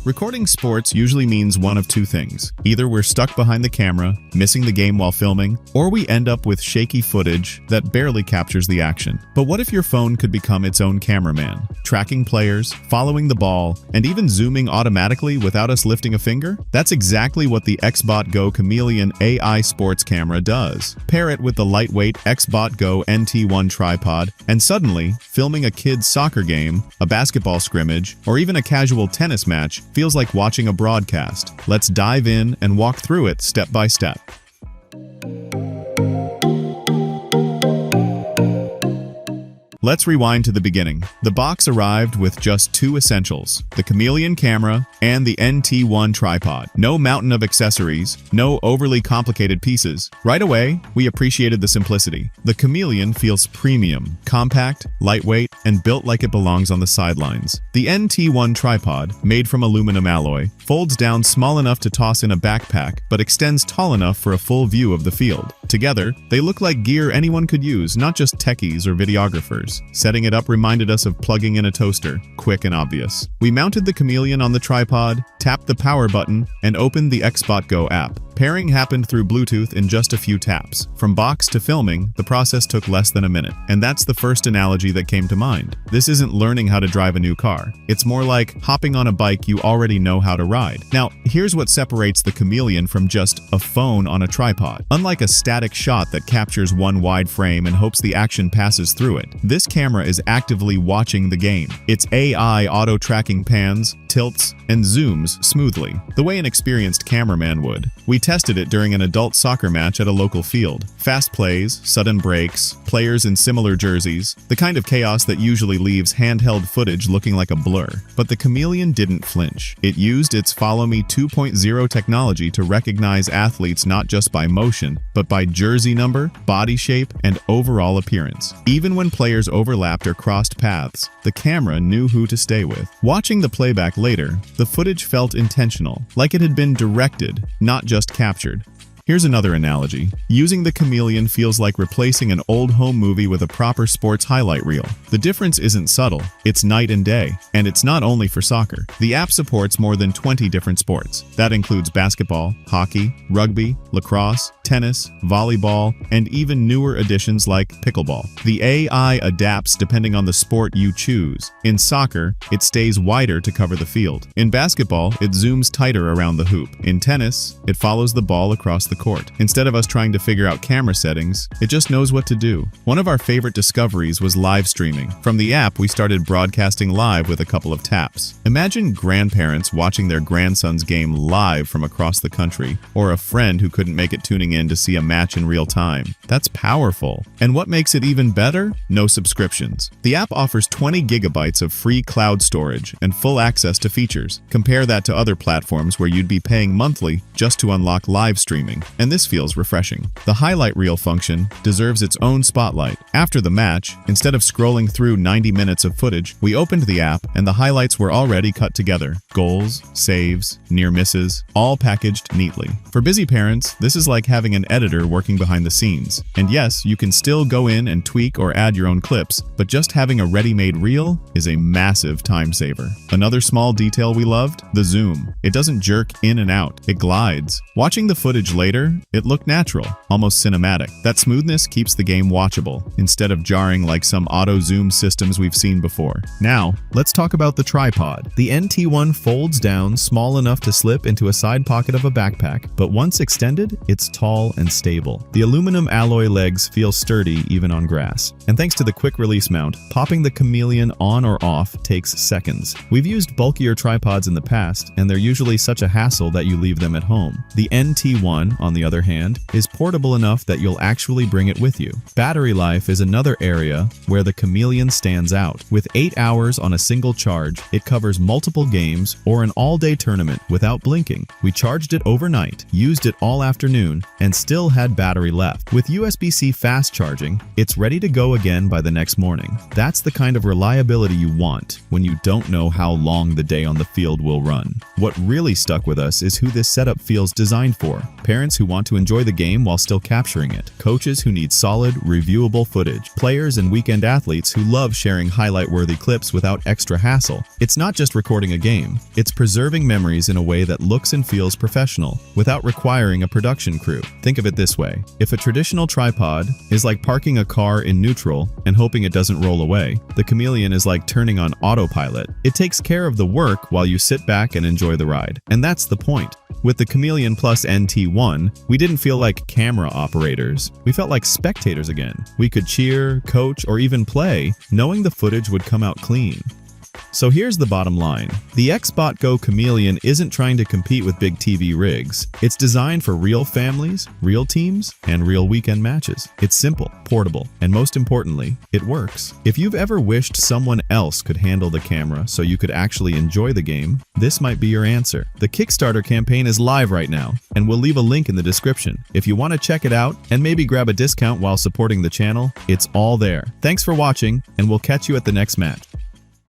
Recording sports usually means one of two things. Either we're stuck behind the camera, missing the game while filming, or we end up with shaky footage that barely captures the action. But what if your phone could become its own cameraman, tracking players, following the ball, and even zooming automatically without us lifting a finger? That's exactly what the XbotGo Chameleon AI sports camera does. Pair it with the lightweight XbotGo NT1 tripod, and suddenly, filming a kid's soccer game, a basketball scrimmage, or even a casual tennis match feels like watching a broadcast. Let's dive in and walk through it step by step. Let's rewind to the beginning. The box arrived with just two essentials, the Chameleon camera and the NT1 tripod. No mountain of accessories, no overly complicated pieces. Right away, we appreciated the simplicity. The Chameleon feels premium, compact, lightweight, and built like it belongs on the sidelines. The NT1 tripod, made from aluminum alloy, folds down small enough to toss in a backpack, but extends tall enough for a full view of the field. Together, they look like gear anyone could use, not just techies or videographers. Setting it up reminded us of plugging in a toaster, quick and obvious. We mounted the Chameleon on the tripod, tapped the power button, and opened the XbotGo app. Pairing happened through Bluetooth in just a few taps. From box to filming, the process took less than a minute. And that's the first analogy that came to mind. This isn't learning how to drive a new car. It's more like hopping on a bike you already know how to ride. Now, here's what separates the Chameleon from just a phone on a tripod. Unlike a static shot that captures one wide frame and hopes the action passes through it, this camera is actively watching the game. Its AI auto-tracking pans, tilts, and zooms smoothly, the way an experienced cameraman would. We tested it during an adult soccer match at a local field. Fast plays, sudden breaks, players in similar jerseys, the kind of chaos that usually leaves handheld footage looking like a blur. But the Chameleon didn't flinch. It used its FollowMe 2.0 technology to recognize athletes not just by motion, but by jersey number, body shape, and overall appearance. Even when players overlapped or crossed paths, the camera knew who to stay with. Watching the playback later, the footage felt intentional, like it had been directed, not just captured. Here's another analogy. Using the Chameleon feels like replacing an old home movie with a proper sports highlight reel. The difference isn't subtle, it's night and day. And it's not only for soccer. The app supports more than 20 different sports. That includes basketball, hockey, rugby, lacrosse, tennis, volleyball, and even newer additions like pickleball. The AI adapts depending on the sport you choose. In soccer, it stays wider to cover the field. In basketball, it zooms tighter around the hoop. In tennis, it follows the ball across the court. Instead of us trying to figure out camera settings, it just knows what to do. One of our favorite discoveries was live streaming. From the app, we started broadcasting live with a couple of taps. Imagine grandparents watching their grandson's game live from across the country, or a friend who couldn't make it tuning in to see a match in real time. That's powerful. And what makes it even better? No subscriptions. The app offers 20 gigabytes of free cloud storage and full access to features. Compare that to other platforms where you'd be paying monthly just to unlock live streaming. And this feels refreshing. The highlight reel function deserves its own spotlight. After the match, instead of scrolling through 90 minutes of footage, we opened the app and the highlights were already cut together. Goals, saves, near misses, all packaged neatly. For busy parents, this is like having an editor working behind the scenes. And yes, you can still go in and tweak or add your own clips, but just having a ready-made reel is a massive time saver. Another small detail we loved? The zoom. It doesn't jerk in and out, it glides. Watching the footage later, it looked natural, almost cinematic. That smoothness keeps the game watchable, instead of jarring like some auto-zoom systems we've seen before. Now, let's talk about the tripod. The NT1 folds down small enough to slip into a side pocket of a backpack, but once extended, it's tall and stable. The aluminum alloy legs feel sturdy even on grass. And thanks to the quick release mount, popping the Chameleon on or off takes seconds. We've used bulkier tripods in the past, and they're usually such a hassle that you leave them at home. The NT1, on the other hand, is portable enough that you'll actually bring it with you. Battery life is another area where the Chameleon stands out. With 8 hours on a single charge, it covers multiple games or an all-day tournament without blinking. We charged it overnight, used it all afternoon, and still had battery left. With USB-C fast charging, it's ready to go again by the next morning. That's the kind of reliability you want when you don't know how long the day on the field will run. What really stuck with us is who this setup feels designed for. Parents experts who want to enjoy the game while still capturing it, coaches who need solid, reviewable footage, players and weekend athletes who love sharing highlight-worthy clips without extra hassle. It's not just recording a game, it's preserving memories in a way that looks and feels professional, without requiring a production crew. Think of it this way. If a traditional tripod is like parking a car in neutral and hoping it doesn't roll away, the Chameleon is like turning on autopilot. It takes care of the work while you sit back and enjoy the ride. And that's the point. With the Chameleon Plus NT1, we didn't feel like camera operators. We felt like spectators again. We could cheer, coach, or even play, knowing the footage would come out clean. So here's the bottom line. The XbotGo Chameleon isn't trying to compete with big TV rigs. It's designed for real families, real teams, and real weekend matches. It's simple, portable, and most importantly, it works. If you've ever wished someone else could handle the camera so you could actually enjoy the game, this might be your answer. The Kickstarter campaign is live right now, and we'll leave a link in the description. If you want to check it out and maybe grab a discount while supporting the channel, it's all there. Thanks for watching, and we'll catch you at the next match.